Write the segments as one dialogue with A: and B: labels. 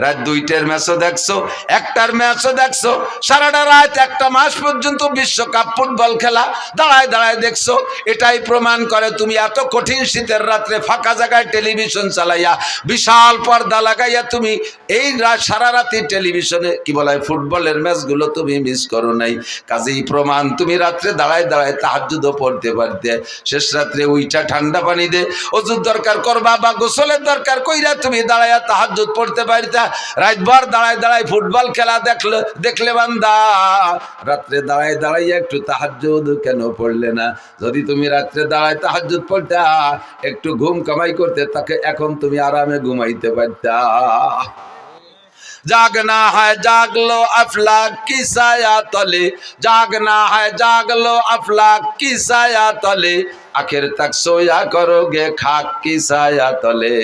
A: রাত 2টার ম্যাচও দেখছো, 1টার ম্যাচও দেখছো, সারাটা রাত 1টা মাস পর্যন্ত বিশ্বকাপ ফুটবল খেলা দাঁড়ায় দাঁড়ায় দেখছো। এটাই প্রমাণ করে তুমি এত কঠিন শীতের রাত্রে ফাঁকা জায়গায় টেলিভিশন চালাইয়া বিশাল পর্দা লাগাইয়া তুমি এই সারা রাতি টেলিভিশনে কি বলা হয় ফুটবলের ম্যাচগুলো তুমি মিস করো নাই। কাজেই প্রমাণ তুমি রাত্রে দাঁড়ায় দাঁড়ায় তাহাজ্জুদও পড়তে পারতে। শেষ রাত্রে উইটা ঠান্ডা পানি দে ওযুর দরকার করবা বা গোসলের দরকার কইরা তুমি দাঁড়াইয়া তাহাজ্জুদ পড়তে পারতা। রাতভর দাঁড়ায় দাঁড়ায় ফুটবল খেলা দেখলে বান্দা রাত্রে দাঁড়ায় দাঁড়াইয়া একটু তাহাজ্জুদ কেন পড়লে না? যদি তুমি রাত্রে দাঁড়ায় তাহাজ্জুদ পড়তা, একটু ঘুম কামাই করতে, তাকে এখন তুমি আরামে ঘুমাইতে পারতা। जागना है जाग लो अफलाक की साया तले, जागना है जाग लो अफलाक की साया तले, आखिर तक सोया करोगे खाक की साया तले।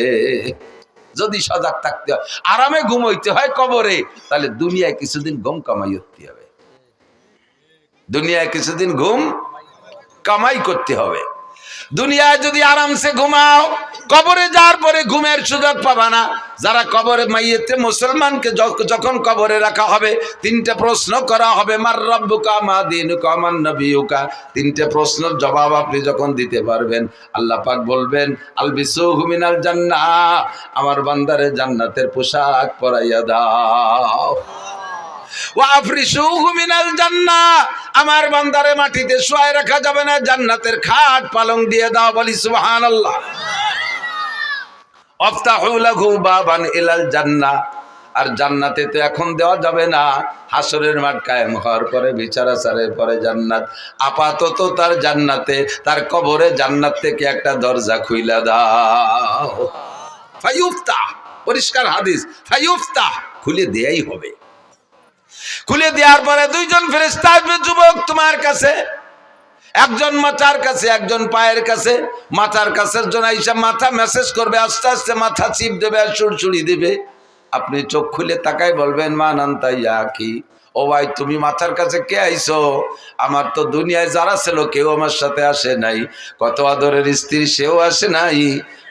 A: যদি সজাগ থাকতে হয়, আরামে ঘুমাইতে হয় কবরে, তাহলে দুনিয়ায় কিছুদিন ঘুম কামাই করতে হবে। দুনিয়ায় কিছুদিন ঘুম কামাই করতে হবে। দুনিয়ায় যদি আরামসে ঘুমাও, কবরে যাওয়ার পরে ঘুমের সুযোগ পাবা না। যারা কবরে মাইয়েতে মুসলমানকে যখন কবরে রাখা হবে, 3টে প্রশ্ন করা হবে, মার রাব্বুকা মা দীনুকা মান নবিয়ুকা। 3টে প্রশ্নের জবাব আপনি যখন দিতে পারবেন, আল্লাহ পাক বলবেন আলবিসুহু মিনাল জান্নাহ, আমার বান্দারে জান্নাতের পোশাক পরাইয়া দাও। ওয়াফরিশুহু মিনাল জান্নাহ, আমার বান্দারে মাটিতে শুয়ায় রাখা যাবে না, জান্নাতের খাট পালং দিয়ে দাও। বলি সুবহানাল্লাহ। আফতাহু লাহু বাবান ইলাল জান্নাহ, আর জান্নাতে তো এখন দেওয়া যাবে না, হাসরের মাঠ কায়েম হওয়ার পরে বিচার আচারের পরে জান্নাত। আপাতত তার জান্নাতে, তার কবরে জান্নাত থেকে একটা দরজা খুইলা দাও। ফায়ুফতাহ, পরিষ্কার হাদিস, ফায়ুফতাহ, খুলে দেয়াই হবে। খুলে দেওয়ার পরে 2জন ফেরেশতা আসবে, যুবক তোমার কাছে, একজন মাথার কাছে, একজন পায়ের কাছে। মাথার কাছের জন্য আইসা মাথা মেসেজ করবে, আস্তে আস্তে মাথা চিপ দেবে আর সুড়সুড়ি দেবে। আপনি চোখ খুলে তাকাই বলবেন মান আনতা ইয়া কি, ও ভাই তুমি মাথার কাছে কে আইছো? আমার তো দুনিয়ায় যারা ছিল কেউ আমার সাথে আসে নাই, কত আদরের স্ত্রী সেও আসে নাই,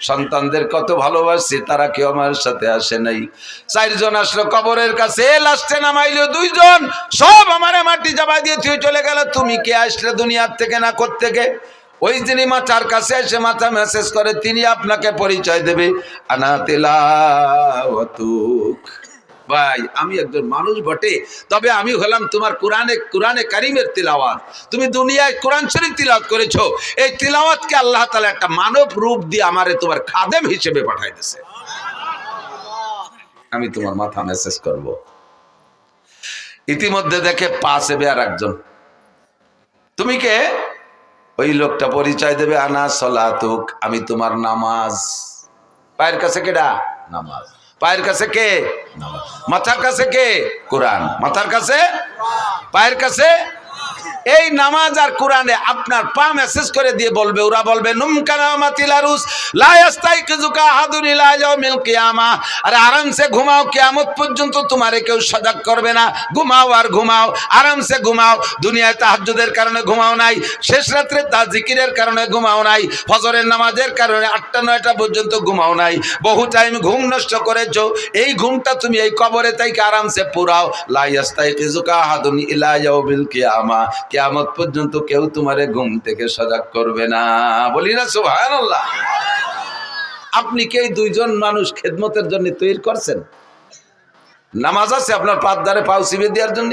A: সন্তানদের কত ভালোবাসি তারা কেউ আমার সাথে আসে নাই। 4জন আসলো কবরের কাছে, লাস্টে নামাইলো 2জন, সব আমারে মাটি চাপা দিয়ে তুই চলে গেল। তুমি কে আসলে দুনিয়ার থেকে না কোত্থেকে? ওই যিনি মাথার কাছে এসে মাথা মেসেজ করে, তিনি আপনাকে পরিচয় দেবে, আনা তিলাওয়াতুক। ভাই আমি একজন মানুষ বটে, তবে আমি হলাম তোমার কোরআনে কারিমের তিলাওয়াত। তুমি দুনিয়ায় কোরআন শরীফ তিলাওয়াত করেছো, এই তিলাওয়াতকে আল্লাহ তাআলা একটা মানব রূপ দিয়ে আমারে তোমার খাদেম হিসেবে পাঠাই দিয়েছে। আমি তোমার মাথা মেসেজ করব। ইতিমধ্যে দেখে পাশে আর একজন, তুমি কে? ওই লোকটা পরিচয় দেবে, আনা সলাতুক, আমি তোমার নামাজ। পায়ের কাছে কেডা? নামাজ। পায়ের কাছে কে? নামাজ। মাথার কাছে কে? কোরআন। মাথার কাছে, পায়ের কাছে এই নামাজ আর কোরআনে আপনার পা মেসেজ করে দিয়ে বলবে, ওরা বলবে নুমকানামাতিল আরুস লা ইয়াস্তাইকিজুকা আহাদুন ইলা ইয়াউমিল কিয়ামা। আরে আরামসে ঘুমাও, কিয়ামত পর্যন্ত তোমারে কেউ সজাগ করবে না। ঘুমাও আর ঘুমাও, আরামসে ঘুমাও। দুনিয়ায় তাহাজ্জুদের কারণে ঘুমাও নাই, শেষ রাত্রে তাজিকিরের কারণে ঘুমাও নাই, ফজরের নামাজের কারণে 8টা 9টা পর্যন্ত ঘুমাও নাই, বহু টাইম ঘুম নষ্ট করেছো। এই ঘুমটা তুমি এই কবরে থেকে আরামসে পুরাও। লা ইয়াস্তাইকিজুকা আহাদুন ইলা ইয়াউমিল কিয়ামা, কিয়ামত পর্যন্ত কেউ তোমারে ঘুম থেকে সজাগ করবে না। বলি না সুবহানাল্লাহ। আপনি কি এই 2জন মানুষ খেদমতের জন্য তৈরি করছেন? নামাজ আছে আপনার পাঁচ ধারে পাও চিবে দেওয়ার জন্য?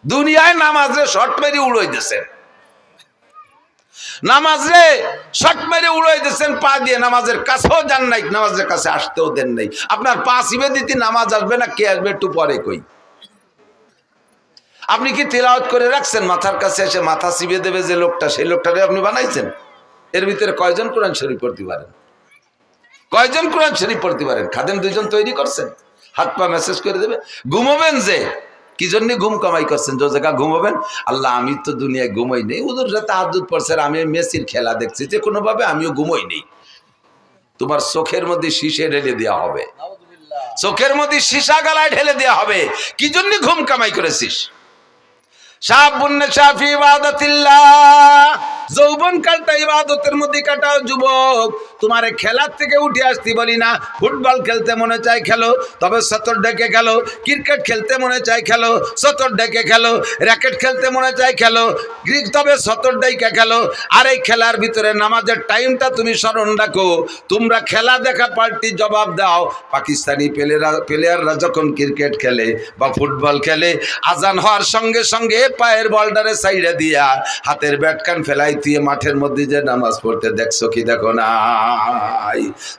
A: দুনিয়ায় নামাজে শর্ট মেরে উড়াই দিয়েছেন, নামাজে শর্ট মেরে উড়াই দিয়েছেন পা দিয়ে, নামাজের কাছেও যান নাই, নামাজের কাছে আসতেও দেন নাই। আপনার পা চিবে দিতে নামাজ আসবে না, কে আসবে একটু পরে কই। আপনি কি তিলাওয়াত করে রাখছেন? মাথার কাছে এসে মাথা চিবিয়ে দেবে যে লোকটা, সেই লোকটারে আপনি বানাইছেন? এর ভিতরে কয়জন কোরআন শরীফ পড়তে পারেন? কয়জন কোরআন শরীফ পড়তে পারেন? খাদেম 2জন তৈরি করছেন, হাত পা মেসেজ করে দেবে। ঘুমাবেন যে কি জন্য ঘুম কামাই করছেন? যে জায়গা ঘুমাবেন, আল্লাহ আমি তো দুনিয়ায় ঘুমাই নেই, ওদের সাথে তাহাজ্জুদ পড়ছে, আমি মেসির খেলা দেখছি, যে কোনো ভাবে আমিও ঘুমাই নেই। তোমার চোখের মধ্যে শীশে ঢেলে দেওয়া হবে, চোখের মধ্যে সীসা গালায় ঢেলে দেওয়া হবে। কি জন্য ঘুম কামাই করেছিস? শাবুন নাশা ফি ইবাদাতিল্লাহ, যৌবনকালটা ইবাদতের মধ্যে কাটাও যুবক। তোমারে খেলার থেকে উঠে আসতে বলি না। ফুটবল খেলতে মনে চায় খেলো, তবে সতর ডেকে খেলো। ক্রিকেট খেলতে মনে চায় খেলো, সতর ডেকে খেলো। র্যাকেট খেলতে মনে চায় খেলো, তবে সতর ডেকে খেলো। আর এই খেলার ভিতরে নামাজের টাইমটা তুমি স্মরণ রাখো। তোমরা খেলা দেখা পাল্টি জবাব দাও। পাকিস্তানি প্লেয়াররা যখন ক্রিকেট খেলে বা ফুটবল খেলে, আজান হওয়ার সঙ্গে সঙ্গে পায়ের বলটারে সাইডে দিয়া হাতের ব্যাটকান ফেলাই দিয়ে মাঠের মধ্যে যে নামাজ পড়তে দেখছো কি দেখো না?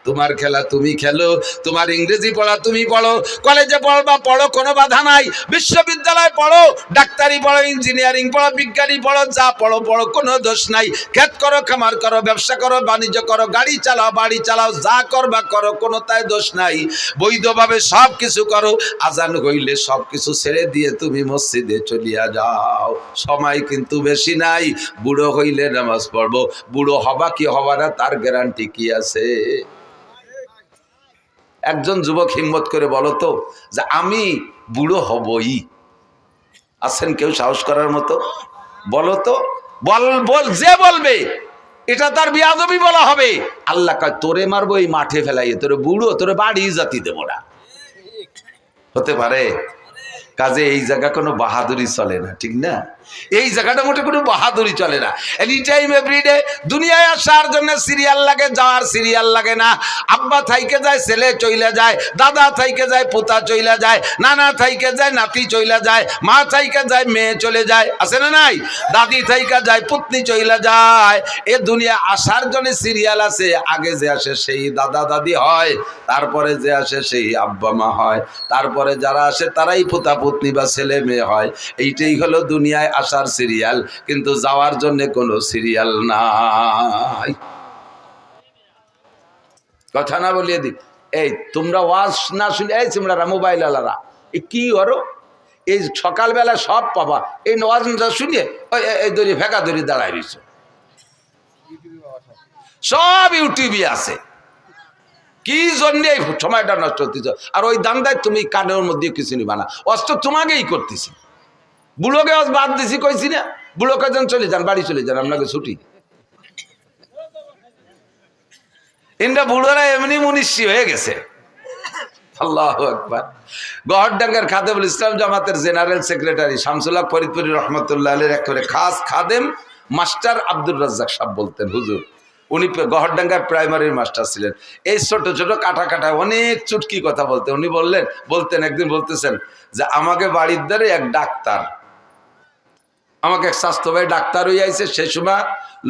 A: তোমার খেলা তুমি খেলো, তোমার ইংরেজি পড়া তুমি পড়ো, কলেজে পড়বা পড়ো, কোনো বাধা নাই। বিশ্ববিদ্যালয়ে পড়ো, ডাক্তারি পড়ো, ইঞ্জিনিয়ারিং পড়ো, বিজ্ঞানী পড়ো, যা পড়ো পড়ো, কোনো দোষ নাই। ক্ষেত করো, খামার করো, ব্যবসা করো, বাণিজ্য করো, গাড়ি চালাও, বাড়ি চালাও, যা করবা করো, কোনো তাই দোষ নাই। বৈধভাবে সব কিছু করো। আজান হইলে সব কিছু ছেড়ে দিয়ে তুমি মসজিদে চলিয়া যাও। সময় কিন্তু বেশি নাই। বুড়ো হইলে নামাজ পড়বো। বুড়ো হবা কি হবা না তার গ্যারান্টি কি আছে? একজন যুবক হিম্মত করে বলো তো যে আমি বুড়ো হবই। আছেন কেউ সাহস করার মতো? বলো তো, বল যে বলবে এটা তার বিয়াদবি বলা হবে। আল্লাহ কয় তোরে মারবো এই মাঠে ফেলাই, তোরে বুড়ো, তোরে বাড়ি জাতি দেবো না। হতে পারে? কাজে এই জায়গা কোনো বাহাদুরি চলে না, ঠিক না? এই জায়গাটা মোটে কোনো বাহাদুরি চলে না। এনি টাইম এভরিডে দুনিয়ায় আসার জন্য সিরিয়াল লাগে, যাওয়ার সিরিয়াল লাগে না। আব্বা থাইকে যায়, ছেলে চইলা যায়, দাদা থাইকে যায়, পোতা চইলা যায়, নানা থাইকে যায়, নাতি চইলা যায়, মা থাইকে যায়, মেয়ে চলে যায়, আছে না নাই? দাদি থাইকে যায়, পুতনি চইলা যায়। এ দুনিয়া আসার জন্য সিরিয়াল আছে। আগে যে আসে সেই দাদা দাদি হয়, তারপরে যে আসে সেই আব্বা মা হয়, তারপরে যারা আসে তারাই পোতা পুতনি বা ছেলে মেয়ে হয়। এইটাই হলো দুনিয়ায় আসার সিরিয়াল, কিন্তু যাওয়ার জন্য কোনো সিরিয়াল নাই। কথা না বলিয়ে দি। এই তোমরা ওয়াজ না শুনে, এই তোমরা মোবাইল আলারা এই কি করো? এই সকালবেলা সব পাবা, এই ওয়াজ না শুনিয়ে এই দড়ি ফেঁকা দড়ি দাঁড়ায় রয়েছ। সব ইউটিউবে আছে। কি জন্য এই সময়টা নষ্ট হতেছ? আর ওই দান্দায় তুমি কানের মধ্যে কিছু নিবা না। অস্ত্র তোমাকেই করতেছি। বুড়োকে বাদ দিছি কইছি না? বুড়ো কজন চলে যান, বাড়ি চলে যান, আপনাকে ছুটি। ইন্দ্রা বুড়োরা এমনি মুনিশি হয়ে গেছে। আল্লাহু আকবার। গহরডাঙ্গার খাদেমুল ইসলাম জামাতের জেনারেল সেক্রেটারি শামসুল হক ফরিদপুরি রহমতুল্লাহ আলাইহির একেবারে খাস খাদেম মাস্টার আব্দুর রাজ্জাক সাহেব বলতেন, হুজুর উনি গহরডাঙ্গার প্রাইমারির মাস্টার ছিলেন। এই ছোট ছোট কাটা কাটা অনেক চুটকি কথা বলতেন। উনি বলতেন একদিন বলতেছেন যে আমাকে বাড়ির দ্বারে এক ডাক্তার, আমাকে এক স্বাস্থ্য ভাই ডাক্তার হয়ে আইছে। সেই সময়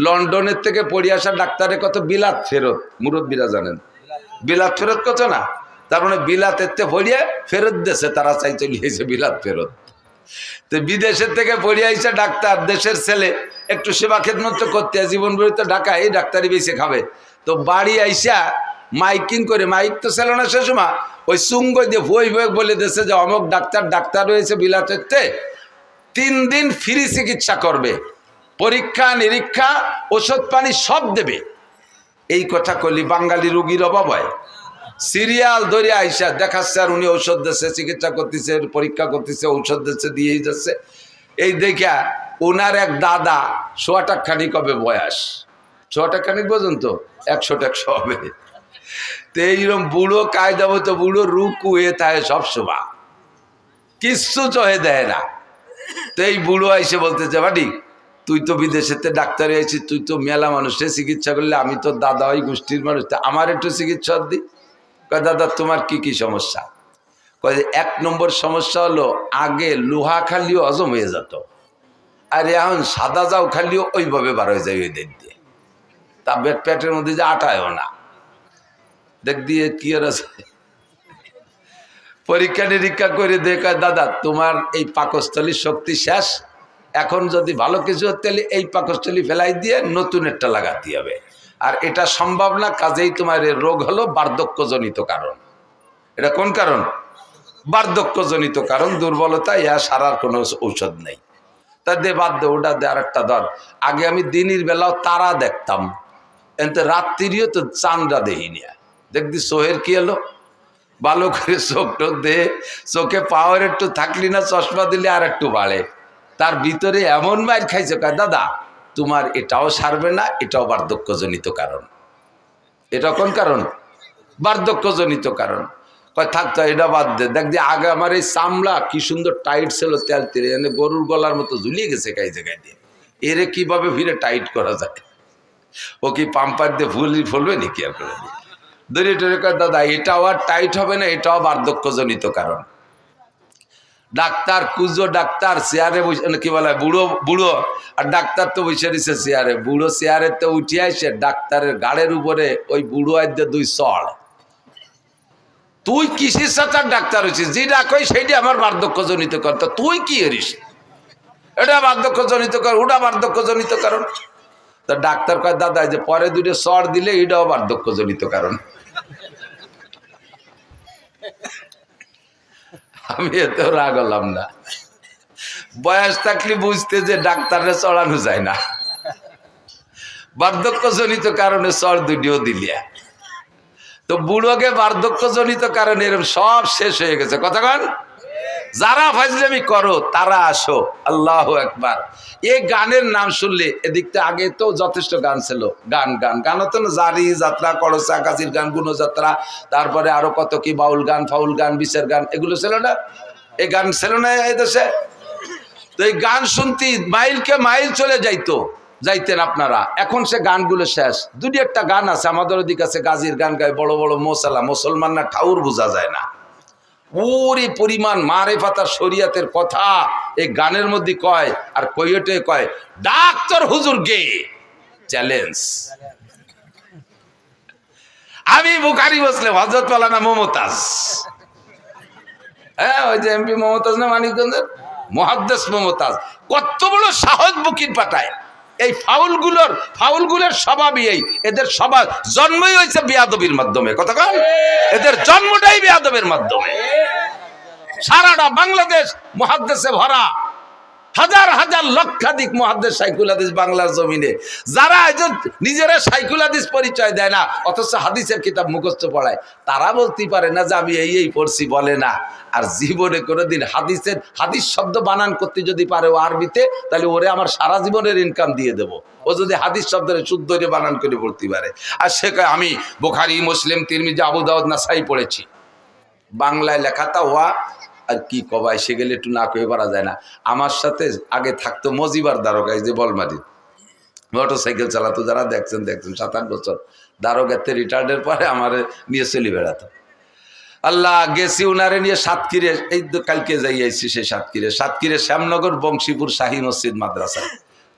A: লন্ডনের থেকে পড়ে আসা ডাক্তারের কত বিলাত ফেরত, মুরব্বীরা জানেন বিলাত ফেরত কত না? তার মানে বিলাতের থেকে পড়িয়ে ফেরত দেশে তারা চাই চলিয়েছে বিলাত ফেরত। তো বিদেশের থেকে পড়ে আইসা ডাক্তার, দেশের ছেলে, একটু সেবা খেদমত করতে জীবন ভরিত ঢাকা এই ডাক্তারি বেশি খাবে। তো বাড়ি আইসা মাইকিং করে, মাইক তো ছিল না সে সময়, ওই সুঙ্গ দিয়ে ভই ভই বলে দেশে যে অমুক ডাক্তার রয়েছে বিলাতের, 3 দিন ফ্রি চিকিৎসা করবে, পরীক্ষা নিরীক্ষা ওষুধ পানি সব দেবে। এই কথা কলি বাঙালি রুগীর অভাব হয়। সিরিয়াল ধরে আইসা দেখাচ্ছে আর উনি ঔষধ দিচ্ছে, চিকিৎসা করতেছে, পরীক্ষা করতেছে, ঔষধ দিচ্ছে, দিয়েই যাচ্ছে। এই দেখা ওনার এক দাদা, 100 টাকা খানিক হবে বয়স, 100 টাকা খানিক পর্যন্ত 100 টাকা হবে। তো এইরকম বুড়ো কায়দা মতো বুড়ো রুকু হয়ে থাকে সবসময়, কিচ্ছু চহে দেয় না। তো এই বুড়ো আইসে বলতেছে বাড়ি তুই তো বিদেশেতে ডাক্তার হয়েছিস, তুই তো মেলা মানুষের চিকিৎসা করলে, আমি তো দাদা ওই গোষ্ঠীর মানুষ, আমার একটু চিকিৎসা দি। কয় দাদা তোমার কি কি সমস্যা? কয় 1 নম্বর সমস্যা হলো আগে লোহা খালিও হজম হয়ে যেত, আর এখন সাদা যাও খালিও ওইভাবে বার হয়ে যায় ওই দিক দিয়ে, তা পেটের মধ্যে যে আটায়ও না। দেখ দিয়ে কি আর আছে, পরীক্ষা নিরীক্ষা করে দেখা দাদা তোমার এই পাকস্থলীর শক্তি শেষ, এখন যদি ভালো কিছু হতে এই পাকস্থলী ফেলাই দিয়ে নতুন একটা লাগাতে হবে, আর এটা সম্ভব না, কাজেই তোমার এই রোগ হলো বার্ধক্যজনিত কারণ। এটা কোন কারণ? বার্ধক্যজনিত কারণ, দুর্বলতা, ইয়া সারার কোনো ঔষধ নেই। তা দে বাদ দে, ওটা দে, আর একটা ধর। আগে আমি দিনের বেলাও তারা দেখতাম, এতে রাত্রিও তো চাঁদরা দেখিনি। দেখবি চোহের কি এলো, ভালো করে চোখ টোক দে, চোখে পাওয়ার একটু থাকলি না, চশমা দিলে আর একটু বাড়ে। তার ভিতরে এমন মাইর খাইছে, কয় দাদা তোমার এটাও সারবে না, এটাও বার্ধক্যজনিত কারণ। এটা কোন কারণ? বার্ধক্যজনিত কারণ। কয় থাকতো এটা বাদ দে, দেখ যে আগে আমার এই চামড়া কি সুন্দর টাইট ছিল, তেল তেলে এনে গরুর গলার মতো ঝুলিয়ে গেছে গায়ে জায়গায় দিয়ে, এরে কিভাবে ফিরে টাইট করা যায়? ও কি পাম্পার দিয়ে ফুলবে নাকি? আর করে দড়িয়ে টড়িয়ে কয় দাদা এটাও আর টাইট হবে না, এটাও বার্ধক্যজনিত কারণ। ডাক্তার কুজো ডাক্তার চেয়ারে বসে, কি বলে বুড়ো বুড়ো, আর ডাক্তার তো বসে দিছে চেয়ারে। বুড়ো চেয়ারে তো উঠে আসে ডাক্তারের গাড়ের উপরে ওই বুড়ো আইতে দুই চড়। তুই কিসের সাথে ডাক্তার হয়েছিস? যে ডাকই সেইটি আমার বার্ধক্যজনিত কারণ। তো তুই কি এরিস? এটা বার্ধক্যজনিত কারণ, ওটা বার্ধক্যজনিত কারণ। তো ডাক্তার কয় দাদা যে পরে দুটো চড় দিলে এটাও বার্ধক্যজনিত কারণ। আমি এতেও রাগ হলাম না। বয়স থাকলে বুঝতে যে ডাক্তারে চড়ানো যায় না, বার্ধক্যজনিত কারণে চড় দুটিও দিলিয়া। তো বুড়োকে বার্ধক্যজনিত কারণে এরকম সব শেষ হয়ে গেছে। কথা কন, যারা ফাজলামি করো তারা আসো। আল্লাহু আকবার। এই গানের নাম শুনলে এদিকটা আগে তো যথেষ্ট গান ছিল, গান গান গান হতো না, জারি যাত্রা, করসা কাজির গান, গুণযাত্রা, তারপরে আরো কত কি বাউল গান, ফাউল গান, বিচার গান, এগুলো ছিল না? এই গান ছিল না এই দেশে? তো এই গান শুনতে মাইলকে মাইল চলে যাইতেন আপনারা। এখন সে গানগুলো শেষ। দুটি একটা গান আছে আমাদের ওদিকে আছে, গাজির গান গায় বড় বড় মোসালা, মুসলমান না ঠাউর বোঝা যায় না। ওরে পরিমাণ মারেফাত আর শরিয়াতের কথা এই গানের মধ্যে কয়, আর কইয়েটে কয় ডাক্তার হুজুর গে চ্যালেঞ্জ। আমি বুখারী মুসলিম, হযরত মাওলানা মমতাজ, হ্যাঁ ওই যে এমপি মমতাজ না মানিকগঞ্জের, মুহাদ্দিস মমতাজ, কত বড় সাহস বুকির পাঠায়। এই ফাউলগুলোর স্বভাবই এই, এদের স্বভাব জন্মই হয়েছে বেয়াদবির মাধ্যমে। কথা কন, এদের জন্মটাই বেয়াদবের মাধ্যমে। সারাটা বাংলাদেশ মুহাদ্দিসে ভরা, হাজার হাজার লক্ষাধিক মুহাদ্দিস শাইখুল হাদিস বাংলার জমিনে, যারা নিজেরা শাইখুল হাদিস পরিচয় দেয় না অথচ হাদিসের কিতাব মুখস্থ পড়ায়, তারা বলতেই পারে না যে আমি এই পড়ছি, বলে না। আর জীবনে কোনোদিন হাদিস শব্দ বানান করতে যদি পারে ও আরবিতে, তাহলে ওরে আমার সারা জীবনের ইনকাম দিয়ে দেবো। ও যদি হাদিস শব্দের শুদ্ধ বানান করে পড়তে পারে। আর সে কয় আমি বুখারী, মুসলিম, তিরমিজি, আবু দাউদ, নাসাই পড়েছি। বাংলায় লেখাটা হওয়া আর কি কবা, এসে গেলে একটু না কয়ে পারা যায় না। আমার সাথে আগে থাকতো মজিবার দারোগায়, যে বলমারি মোটর সাইকেল চালাতো, যারা দেখছেন 7-8 বছর দারোগাতে রিটায়ার্ডের পরে আমার নিয়ে চলে বেড়াতো। আল্লাহ গেছি উনারে নিয়ে সাতক্ষীরে, এই কালকে যাই আইছি সেই সাতক্ষীরে শ্যামনগর বংশীপুর শাহী মসজিদ মাদ্রাসা।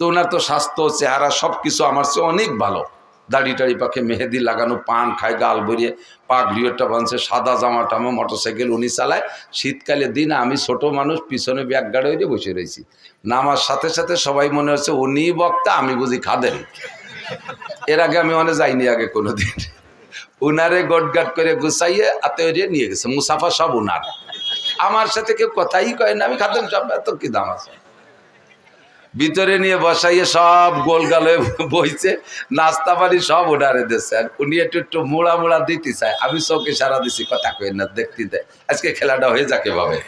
A: তো ওনার তো স্বাস্থ্য, চেহারা সবকিছু আমার চেয়ে অনেক ভালো। দাড়ি টাড়ি পাখে মেহেদি লাগানো, পান খায়, গাল ভরিয়ে, পাগড়িওটা বাঁধছে, সাদা জামা টামা, মোটরসাইকেল উনি চালায়। শীতকালে দিন আমি ছোট মানুষ, পিছনে ব্যাগ গাড়ি হয়ে বসে রয়েছি। নামার সাথে সাথে সবাই মনে হচ্ছে উনি বক্তা, আমি বুঝি খাদেন। এর আগে আমি অনেক যাইনি আগে কোনোদিন। উনারে গোটগাট করে গুছাইয়ে আত্মীয় নিয়ে গেছে, মুসাফা সব উনার। আমার সাথে কেউ কথাই কয় না, আমি খাদেন সব, এত কি দাম আছে। ভিতরে নিয়ে বসাইয়ে সব গোলগালে বইছে, নাস্তা পানি সব উনারে দিচ্ছে। আর উনি একটু মোড়া দিতে চায়, আমি চোখে সারা দিছি, কথা কই না, দেখতে দেয় আজকে খেলাটা হয়ে যাকে ভাবে।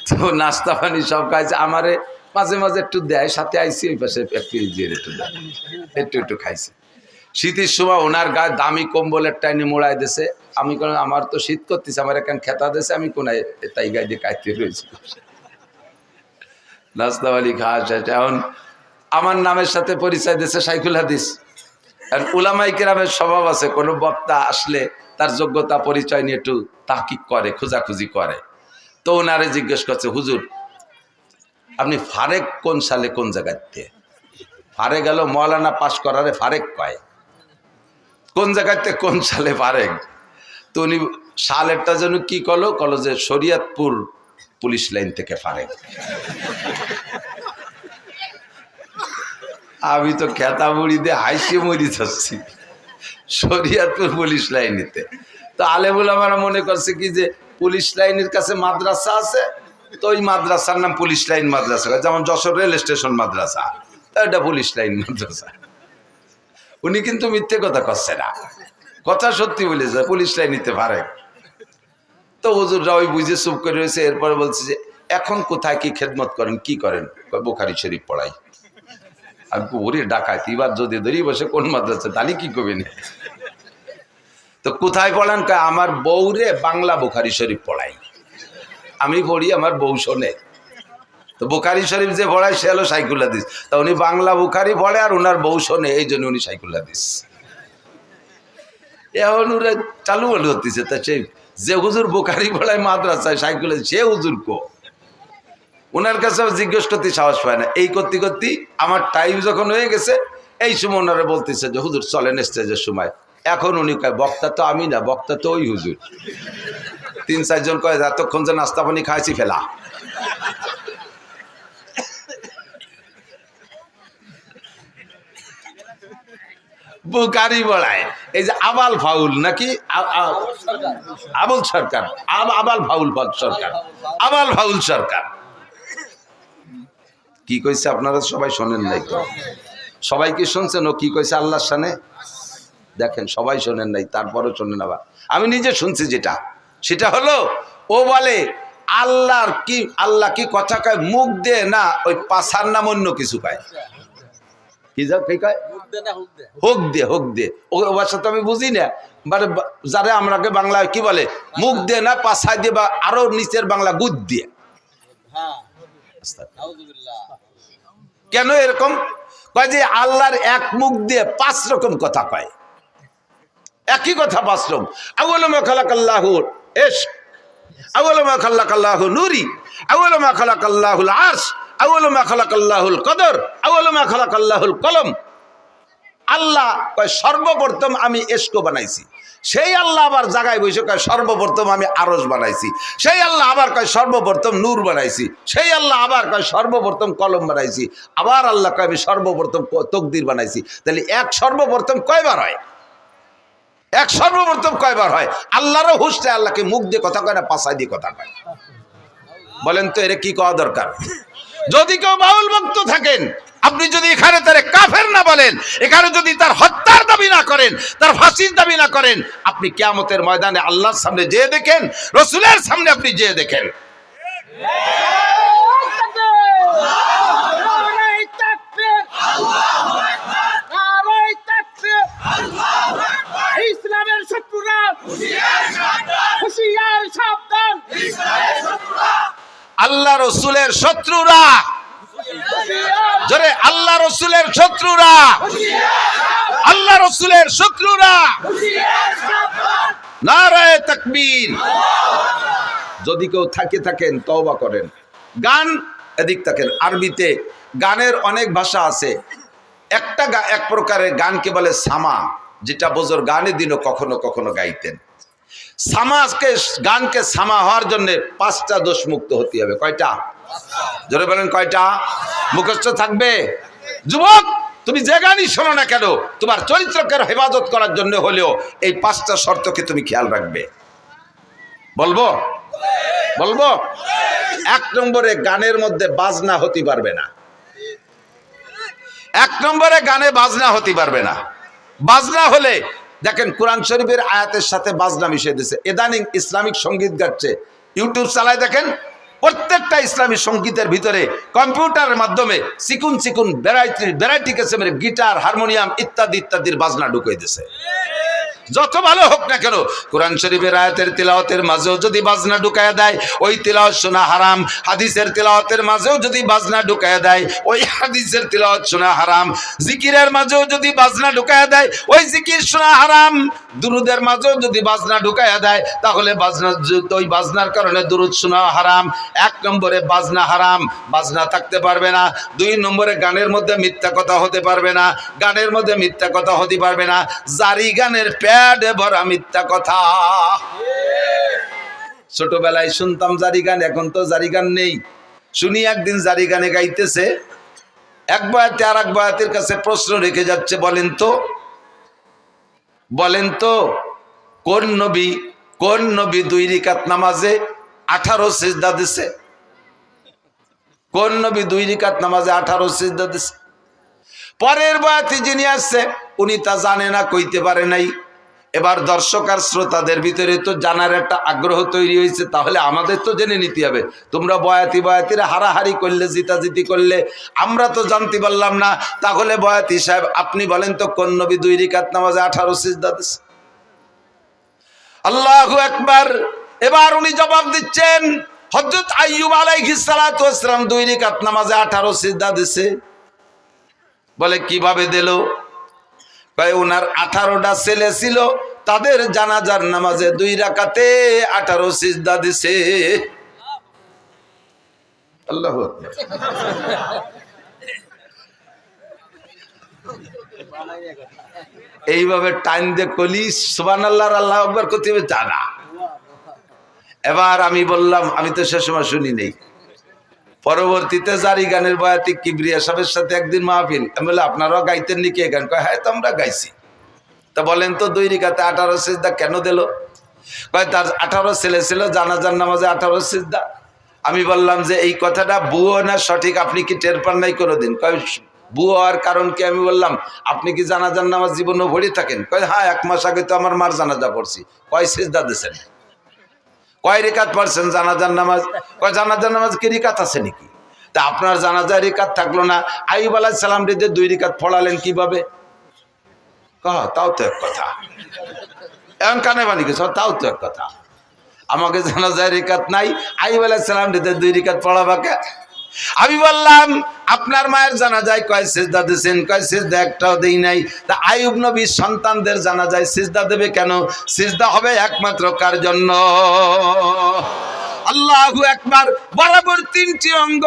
A: তো নাস্তা পানি সব খাইছে, আমারে মাঝে মাঝে একটু দেয়, সাথে আইসি ওই পাশে একটু দেয়, একটু খাইছে। শীতের সময় ওনার গায়ে দামি কম্বলের টাইনে মোড়াই দিছে। আমি কোন, আমার তো শীত করতেছে, আমার এখান খেতা দিছে, আমি কোনায় তাই গায়ে দিয়ে কাইতে রয়েছি। নাস্তাওয়ালি খাওয়া শেষ। এখন আমার নামের সাথে পরিচয় দিয়েছে শাইখুল হাদিস। আর উলামায়ে কেরামের স্বভাব আছে, কোনো বক্তা আসলে তার যোগ্যতা পরিচয় নিয়ে একটু তাহকিক করে, খোঁজাখুঁজি করে। তো ওনারে জিজ্ঞেস করছে, হুজুর আপনি ফারেক কোন সালে কোন জায়গাতে? ফারেক গেল মৌলানা পাশ করারে ফারেক কয়, কোন জায়গাতে কোন সালে ফারেক? তো উনি সালেরটা যেন কি কলো যে শরীয়তপুর পুলিশ লাইন থেকে ফারেক। আমি তো খেতা মুড়ি দিয়ে হাসি মরি যাচ্ছি, শরীয়তপুর পুলিশ লাইনেতে। তো আলেমুল আমরা মনে করছে কি যে পুলিশ লাইনের কাছে মাদ্রাসা আছে, তো ওই মাদ্রাসার নাম পুলিশ লাইন মাদ্রাসা, যেমন যশোর রেল স্টেশন মাদ্রাসা, এটা পুলিশ লাইন মাদ্রাসা। উনি কিন্তু মিথ্যে কথা করছে না, কথা সত্যি বলেছে, পুলিশ লাইন নিতে পারে। তো হুজুররা ওই বুঝে চুপ করে রয়েছে। এরপরে বলছে যে এখন কোথায় কি খেদমত করেন, কি করেন? বুখারী শরীফ পড়াই। আমি ওরে ডাকাইত, এবার যদি ধরি বসে কোন মাদ্রাসা তাহলে কি করবেন? তো কোথায় পড়ান? আমার বউরে বাংলা বুখারী শরীফ পড়াই, আমি পড়ি, আমার বউ শোনে। তো বুখারী শরীফ যে পড়ায় সে হলো সাইকুল হাদিস, তা উনি বাংলা বুখারী পড়ে আর ওনার বউ শোনে, এই জন্য উনি সাইকুল হাদিস। এখন ওরা চালু বলে হতেছে, তা সেই যে হুজুর বুখারী পড়ায় মাদ্রাসায় সাইকুল হাদিস, সে হুজুর কো? ওনার কাছে জিজ্ঞেস করতে সাহস পায় না। এই করতে করতে আমার টাইম যখন হয়ে গেছে, এই সময় ওনারা বলতেছে যে হুজুর চলেন স্টেজের সময়। এখন উনি কয় বক্তা তো আমি না, বক্তা তো ওই হুজুর। ৩-৪ জন কয় এতক্ষণ যে নাস্তা পানি খাইছি ফেলা। বুখারী পড়ায় এই যে আবাল ফাউল নাকি আবুল সরকার, আবাল ফাউল সরকার, আবাল ফাউল সরকার কি কইছে আপনারা সবাই শোনেন নাই তো? সবাই কি শুনছেন ও কি কইছে আল্লাহর শানে? দেখেন সবাই শোনেন নাই, তারপরও শোনেন। আবার আমি নিজে শুনছি যেটা, সেটা হলো ও বলে আল্লাহ কি কথা কয় মুখ দিয়ে না, ওই পাছার নাম অন্য কিছু কয়। কি কয়? হোক দে। ও ভাষা তো আমি বুঝি না, মানে যারা আমরাকে বাংলায় কি বলে মুখ দিয়ে না পাছায় দিয়ে, বা আরো নিচের বাংলা গুদ দিয়ে। কেন এরকম কয়? যে আল্লাহর এক মুখ দিয়ে 5 রকম কথা কয়, একই কথা 5 রকম। আউয়ালু মা খালাকাল্লাহু ইশক, আউয়ালু মা খালাকাল্লাহু নূরি, আউয়ালু মা খালাকাল্লাহুল আরশ, আউয়ালু মা খালাকাল্লাহুল কদর, আউয়ালু মা খালাকাল্লাহুল কলম। আল্লাহ কয় সর্বপ্রথম আমি ইশক বানাইছি, সেই আল্লাহ আবার জায়গায় বসে কয় সর্বপ্রথম আমি আরশ বানাইছি, সেই আল্লাহ আবার কয় সর্বপ্রথম নূর বানাইছি, সেই আল্লাহ আবার কয় সর্বপ্রথম কলম বানাইছি, আবার আল্লাহ কয় আমি সর্বপ্রথম তকদির বানাইছি। তাহলে এক সর্বপ্রথম কয়বার হয়? এক সর্বপ্রথম কয়বার হয়? আল্লাহরও হুঁশটা আল্লাহকে মুখ দিয়ে কথা কয় না, পাছায় দিয়ে কথা কয়। বলেন তো এর কি কওয়া দরকার? যদি কেউ বাউল ভক্ত থাকেন, আপনি যদি এখানে তারে কাফের না বলেন, এখানে যদি তার হত্যার দাবি না করেন, তার ফাঁসির দাবি না করেন, আপনি কিয়ামতের ময়দানে আল্লাহর সামনে যেয়ে দেখেন, রাসূলের সামনে আপনি যেয়ে দেখেন।
B: ইসলামের শত্রুরা হুঁশিয়ার সাবধান,
A: আল্লাহ রাসূলের শত্রুরা, জোরে আল্লাহ রাসূলের শত্রুরা, আল্লাহ রাসূলের শত্রুরা, নারায়ে তাকবীর। যদি কেউ থাকেন তওবা করেন। গান এদিক থাকেন, আরবিতে গানের অনেক ভাষা আছে। এক প্রকারের গানকে বলে সামা, যেটা বুজুর্গ গানের দিনও কখনো কখনো গাইতেন। গানকে সামা হওয়ার জন্য 5টা দোষ মুক্ত হতে হবে। কয়টা? জোরে বলেন কয়টা? মুখস্থ থাকবে। যুবক, তুমি যে গানই শোনো না কেন, তোমার চরিত্রকে হেফাজত করার জন্য হলেও এই 5টা শর্তকে তুমি খেয়াল রাখবে। বলবো? 1 নম্বরে গানের মধ্যে বাজনা হতে পারবে না। 1 নম্বরে গানে বাজনা হতে পারবে না। বাজনা হলে দেখেন কোরআন শরীফের আয়াতের সাথে বাজনা মিশিয়ে দিয়েছে। ইদানিং ইসলামিক সঙ্গীত গাচ্ছে, ইউটিউব চালায় দেখেন, প্রত্যেকটা ইসলামী সঙ্গীতের ভিতরে কম্পিউটারের মাধ্যমে চিকুন ভ্যারাইটি কিসিমের গিটার, হারমোনিয়াম ইত্যাদির বাজনা ঢুকিয়ে দিয়েছে। যত ভালো হোক না কেন, কোরআন শরীফের আয়াতের তিলাওয়াতের মাঝেও যদি বাজনা ঢুকায়া দেয়, ওই তিলাওয়াত শোনা হারাম। হাদিসের তিলাওয়াতের মাঝেও যদি বাজনা ঢুকায়া দেয়, ওই হাদিসের তিলাওয়াত শোনা হারাম। জিকিরের মাঝেও যদি বাজনা ঢুকায়া দেয়, ওই জিকির শোনা হারাম। দুরুদের মাঝেও যদি বাজনা ঢুকায়া দেয়, তাহলে ওই বাজনার কারণে দুরুদ শোনা হারাম। 1 নম্বরে বাজনা হারাম, বাজনা থাকতে পারবে না। 2 নম্বরে গানের মধ্যে মিথ্যা কথা হতে পারবে না, গানের মধ্যে মিথ্যা কথা হতে পারবে না। জারি গানের ভরা মিথ্যা কথা। ছোটবেলায় শুনতাম জারি গান, এখন তো জারি গান নেই। শুনি একদিন জারি গানে গাইতেছে, এক বয়াতে আর এক বয়াতের কাছে প্রশ্ন রেখে যাচ্ছে, বলেন তো কোন নবী 2 রাকাত নামাজে 18 সিজদা দিছে? কোন নবী 2 রাকাত নামাজে 18 সিজদা দিছে? পরের বয়াতে যিনি আসছে উনি তা জানে না, কইতে পারে নাই। এবার দর্শক আর শ্রোতাদের ভিতরে তো জানার একটা আগ্রহ তৈরি হয়েছে, তাহলে আমাদের তো জেনে নিতে হবে। তোমরা বয়াতিরা হারাহারি করলে, জিতাজিতি করলে, আমরা তো জানতে পারলাম না। তাহলে বয়াতি সাহেব আপনি বলেন তো কোন নবী 2 রাকাত নামাজে 18 সিজদা দিয়েছে? আল্লাহু আকবার। এবার উনি জবাব দিচ্ছেন, হযরত আইয়ুব আলাইহিস সালাতু ওয়াস সালাম 2 রাকাত নামাজে 18 সিজদা দিয়েছে। বলে কিভাবে দিল? কয় ওনার 18টা ছেলে ছিল, তাদের জানাজার নামাজে 2 রাকাতে 18 সিজদা দিছে। আল্লাহু আকবার। এইভাবে টাইম দিয়ে কলি সুবহানাল্লাহ আল্লাহু আকবার করতে হবে তা না। এবার আমি বললাম, আমি তো সে সময় শুনি নেই, পরবর্তীতে জারি গানের বয়াতি কিবরিয়া সাহেবের সাথে একদিন মাহফিল, আমি বললাম আপনারাও গাইতেন নাকি এই গান? কয় হ্যাঁ, তো আমরা গাইছি। তা বলেন তো 2 রাকাতে 18 সিজদা কেন দিল? কয় তার 18 ছেলে ছিল, জানাজার নামাজে 18 সিজদা। আমি বললাম যে এই কথাটা বুয়ো না সঠিক, আপনি কি টের পান নাই কোনোদিন? কয় বুয়ো হওয়ার কারণ কি? আমি বললাম আপনি কি জানাজার নামাজ জীবনে পড়ে থাকেন? কয় হ্যাঁ, 1 মাস আগে তো আমার মার জানাজা পড়ছি। কয় সিজদা দিয়েছেন? কয় রিকাত পড়ছেন জানাজার নামাজ? কয় জানাজার নামাজ কি রিকাত আছে নাকি? তা আপনার জানাজার রিকাত থাকলো না, আইয়ুব আলাইহিস সালাম রে 2 রাকাত পড়ালেন কিভাবে? তাও তো এক কথা। এখন কানে বানি গেছ, তাও তো এক কথা। আমাকে জানাজার রিকাত নাই, আইয়ুব আলাইহিস সালাম রে 2 রাকাত পড়াবাকে। আমি বললাম আপনার মায়ের জানাজায় কয় সিজদা দিয়েছেন? কয় সিজদা একটাও দেই নাই। তা আইয়ুব নবীর সন্তানদের জানাজায় সিজদা দেবে কেন? সিজদা হবে একমাত্র কার জন্য? আল্লাহু আকবার। বরাবর 3টি অঙ্গ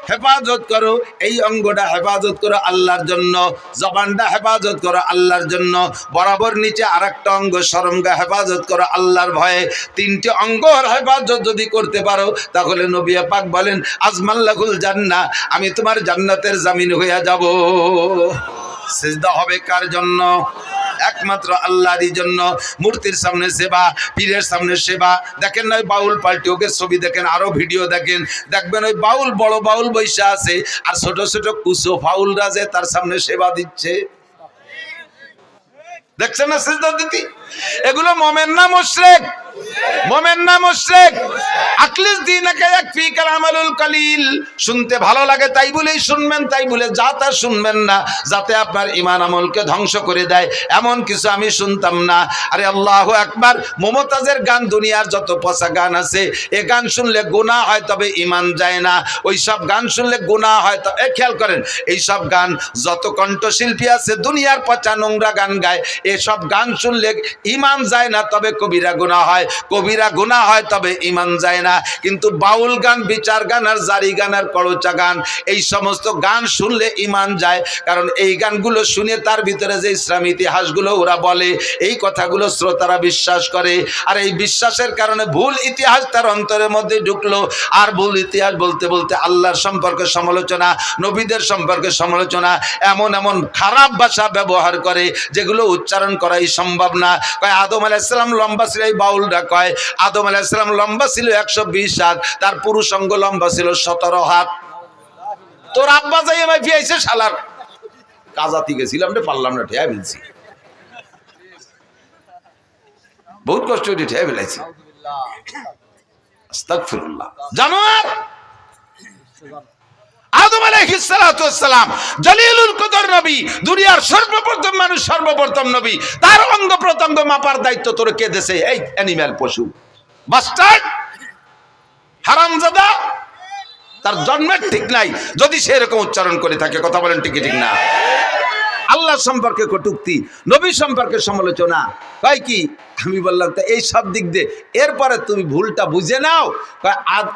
A: হেফাজত করো, এই অঙ্গটা হেফাজত করো আল্লাহর জন্য, জবানটা হেফাজত করো আল্লাহর জন্য, বরাবর নিচে আরেকটা অঙ্গ শরমগা হেফাজত করো আল্লাহর ভয়ে। 3টি অঙ্গর হেফাজত যদি করতে পারো, তাহলে নবী পাক বলেন আজমাল্লাহুল জান্নাহ, আমি তোমার জান্নাতের জামিন হয়ে যাব। সিজদা হবে কার জন্য? একমাত্র আল্লাহরই জন্য। মূর্তির সামনে সেবা, পীরের সামনে সেবা। দেখেন না ওই বাউল পাল্টি, ওকে ছবি দেখেন, আরো ভিডিও দেখেন, দেখবেন ওই বাউল, বড় বাউল বৈশা আছে, আর ছোট ছোট কুসো ফাউলরা যে তার সামনে সেবা দিচ্ছে। দেখছেন না সিজদা দিতি? এগুলো মোমেন না মুশরিক? মোমেন না মুশরিক? আকলিস দীনাকা ইয়াকফিকাল আমালুল কালিল। শুনতে ভালো লাগে তাই বলেই শুনবেন, তাই বলে যা তা শুনবেন না, যাতে আপনার ঈমান আমলকে ধ্বংস করে দেয়, এমন কিছু আমি শুনতাম না। আরে আল্লাহু আকবার। মুমতাজের গান, দুনিয়ার যত পচা গান আছে, এ গান শুনলে গুনাহ হয়, তবে ঈমান যায় না। ওই সব গান শুনলে গুনাহ হয়। তো খেয়াল করেন, এই সব গান, যত কণ্ঠশিল্পী আছে দুনিয়ার পচা নোংরা গান গায়, এসব গান শুনলে ঈমান যায় না, তবে কবিরা গুনাহ হয়। কবিরা গুনাহ হয়, তবে ঈমান যায় না। কিন্তু বাউল গান, বিচার গান, আর জারি গান, আর করচা গান, এই সমস্ত গান শুনলে ঈমান যায়। কারণ এই গানগুলো শুনে তার ভিতরে যে ইসলামী ইতিহাসগুলো ওরা বলে, এই কথাগুলো শ্রোতারা বিশ্বাস করে, আর এই বিশ্বাসের কারণে ভুল ইতিহাস তার অন্তরের মধ্যে ঢুকলো। আর ভুল ইতিহাস বলতে বলতে আল্লাহর সম্পর্কে সমালোচনা, নবীদের সম্পর্কে সমালোচনা, এমন এমন খারাপ ভাষা ব্যবহার করে যেগুলো উচ্চারণ করাই সম্ভব না। কয় আদম আলাইহিস সালাম লম্বা ছিল, এই বাউলরা কয় আদম আলাইহিস সালাম লম্বা ছিল 120 হাত, তার পুরুষ অঙ্গ লম্বা ছিল 17 হাত। তোর আব্বা যাই আমায় ফিয়াইছে শালার, কাজাতি গেছিলাম রে, পারলাম না, ঠেয়া ফেলছি, বহুত কষ্ট করে ঠেয়া ফেলাইছি। আস্তাগফিরুল্লাহ। জানোয়ার আদম আলাইহিস সালাতু ওয়াস সালাম জলিলুল কদর নবী, দুনিয়ার সর্বপ্রথম মানুষ, সর্বপ্রথম নবী, তার অঙ্গ প্রত্যঙ্গ মাপার দায়িত্ব তোর কে দেছে? এই অ্যানিম্যাল, পশু, বাস্টার্ড, হারামজাদা। তার জন্মের ঠিক নাই যদি সে এরকম উচ্চারণ করে থাকে। কথা বলেন ঠিক ঠিক না? আল্লাহ সম্পর্কে কটূক্তি, নবী সম্পর্কে সমালোচনা, তাই কি? আমি বললাম তা এই সব দিক দিয়ে এরপরে তুমি ভুলটা বুঝে নাও।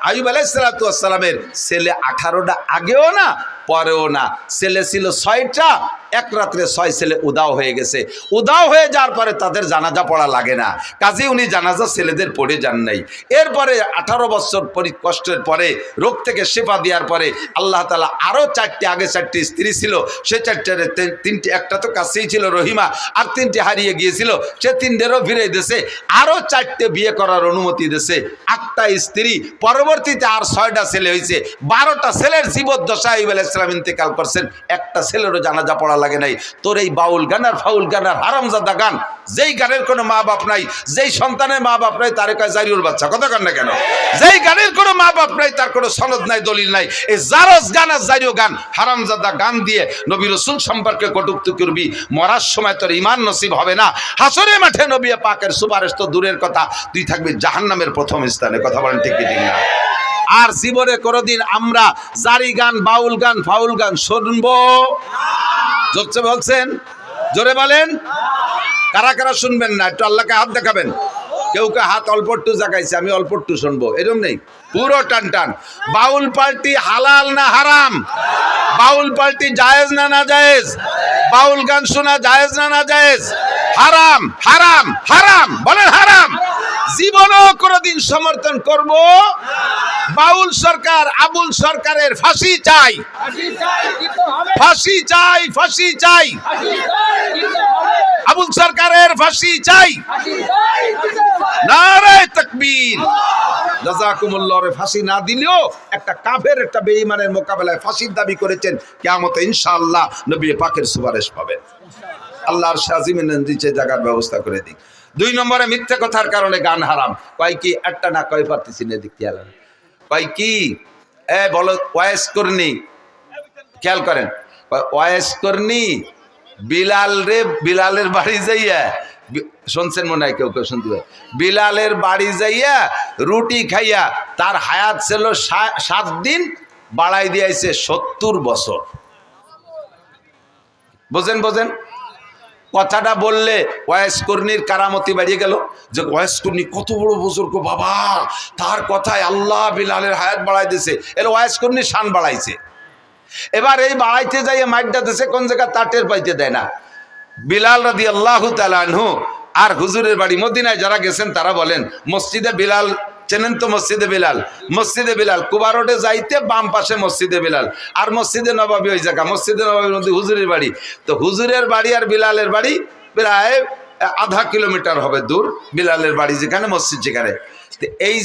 A: আইয়ুব আলাইহিস সালাতু ওয়াস সালামের ছেলে 18টা আগেও না, পরেও না। ছেলে ছিল 6টা, এক রাত্রে 6 ছেলে উদাও হয়ে গেছে। উদাও হয়ে যাওয়ার পরে তাদের জানাজা পড়া লাগে না, কাজে উনি জানাজা ছেলেদের পড়ে যান নাই। এরপরে 18 বছর কষ্টের পরে, রোগ থেকে শেফা দেওয়ার পরে আল্লাহ তাআলা আরো 4টি, আগে 4টি স্ত্রী ছিল, সে 4টার 3টি, একটা তো কাছেই ছিল রহিমা, আর 3টি হারিয়ে গিয়েছিল, সে 3টেরও ফিরে দিয়েছে, আরো 4টে বিয়ে করার অনুমতি দিয়েছে, 8টা স্ত্রী, পরবর্তীতে আর 6টা ছেলে হয়েছে, 12টা ছেলের জীবদ্দশা আইয়ুব আলাইহিস সালাম ইন্তেকাল করছেন, একটা ছেলেরও জানাজা পড়া লাগে নাই। তোর এই বাউল গান আর ফাউল গান আর হারামজাদা গান, যেই গানের কোনো মা বাপ নাই, যেই সন্তানের মা বাপ নাই, তারে কয় জারিউর বাচ্চা, কথা কন না কেন? যেই গানের কোনো মা বাপ নাই, তার কোনো সনদ নাই, দলিল নাই, এই জারজ গান আর জারিও গান, হারামজাদা গান দিয়ে নবী রাসূল সম্পর্কে কটূক্তি করবি, মরার সময় তোর ঈমান নসিব হবে না। হাসরের মাঠে নবী পাকের সুপারিশ তো দূরের কথা, তুই থাকবি জাহান্নামের প্রথম স্থানে। কথা বলেন ঠিক কি ঠিক না? আর জীবনে কোনোদিন আমরা জারি গান, বাউল গান, ফাউল গান শুনবো? জোরে বলছেন, জোরে বলেন। কারা কারা শুনবেন না একটু আল্লাহকে হাত দেখাবেন। কেউ কে হাত অল্প একটু জাগাইছে, আমি অল্প একটু শুনবো, এরকম নেই, পুরো টান টান। বাউল পার্টি হালাল না হারাম? বাউল পার্টি জায়েজ না না জায়েজ? বাউল গান শোনা জায়েজ না না জায়েজ? হারাম, হারাম, হারাম, বলেন হারাম। জীবনও কোনোদিন সমর্থন করব? বাউল সরকার, আবুল সরকারের ফাঁসি চাই, ফাঁসি চাই, ফাঁসি চাই, আবুল সরকারের ফাঁসি চাই। নারে তাকবীর, জাযাকুমুল্লাহ। ফাঁসি না দিলেও একটা কাফের, একটা বেঈমানের মোকাবেলায় ফাঁসির দাবি করেছেন, কিয়ামতে ইনশাআল্লাহ নবী পাকের সুপারিশ পাবেন। আল্লাহর শাজিমের নিচে জায়গার ব্যবস্থা করে দিক। 2 নম্বরে মিথ্যা কথার কারণে গান হারাম। কয় কি? একটা না কয় পারতেছি না, দিক খেয়াল কয় কি? বলো ওয়াইস করনি, খেয়াল করেন, ওয়াইস করনি বিলাল রে, বিলালের বাড়ি যাইয়া, শুনছেন মনে হয়, কেউ কেউ শুনতে পারে, বিলালের বাড়ি যাইয়া রুটি খাইয়া তার হায়াত ছিল 7 দিন, বাড়াই দিয়েছে 70 বছর। বোঝেন, বোঝেন কথাটা বললে ওয়াইস কর্নির কারামতি বাড়িয়ে গেল, যে ওয়াইস কর্নি কত বড় বুজুর্গ বাবা, তার কথায় আল্লাহ বিলালের হায়াত বাড়াই দিয়েছে। এর ওয়াইস কর্নির শান বাড়াইছে। এবার এই বাড়াইতে যাইয়ে মাইকটা দিছে কোন জায়গা, তা টের পাইতে দেয় না। বিলাল রাদিয়াল্লাহু তাআলা আনহু আর হুজুরের বাড়ি মদিনায় যারা গেছেন তারা বলেন, মসজিদে বিলাল চেনেন তো? মসজিদে বিলাল, মসজিদে বিলাল কুবা রোডে যাইতে বাম পাশে মসজিদে বিলাল, আর মসজিদে নববী ওই জায়গা, মসজিদে নববীর মধ্যে হুজুরের বাড়ি। তো হুজুরের বাড়ি আর বিলালের বাড়ি প্রায় 0.5 কিলোমিটার হবে দূর, বিলালের বাড়ি যেখানে, মসজিদ যেখানে। এই